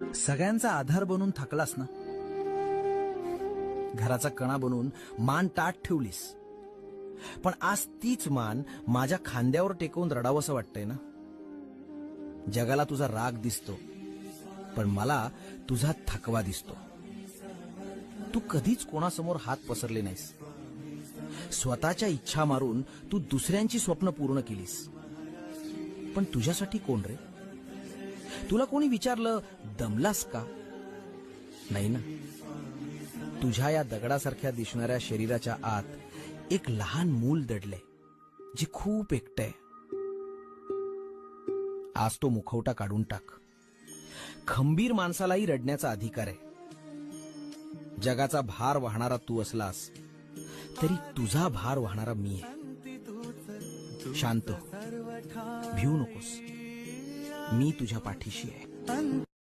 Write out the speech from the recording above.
सगळ्यांचा आधार बनून थकलास ना, घराचा कणा बनून मान ताठ ठेवलीस, पण आज तीच मान माझ्या खांद्यावर टेकवून रडावंसं वाटतंय ना. जगाला तुझा राग दिसतो, पण मला तुझा थकवा दिसतो. तू कधीच कोणासमोर हात पसरले नाहीस. स्वतःच्या इच्छा मारून तू दुसऱ्यांची स्वप्न पूर्ण केलीस. पण तुझ्यासाठी कोण रे? तुला कोणी विचारलं दमलास का? नाही ना. तुझ्या या दगडासारख्या दिसणाऱ्या शरीराच्या आत एक लहान मूल दडलंय, जे खूप एकटंय. आज तो मुखवटा काढून टाक. खंबीर माणसालाही रडण्याचा अधिकार आहे. जगाचा भार वाहणारा तू असलास तरी तुझा भार वाहणारा मी आहे. शांत हो, भिवू नकोस. मी तुझ्या पाठीशी आहे.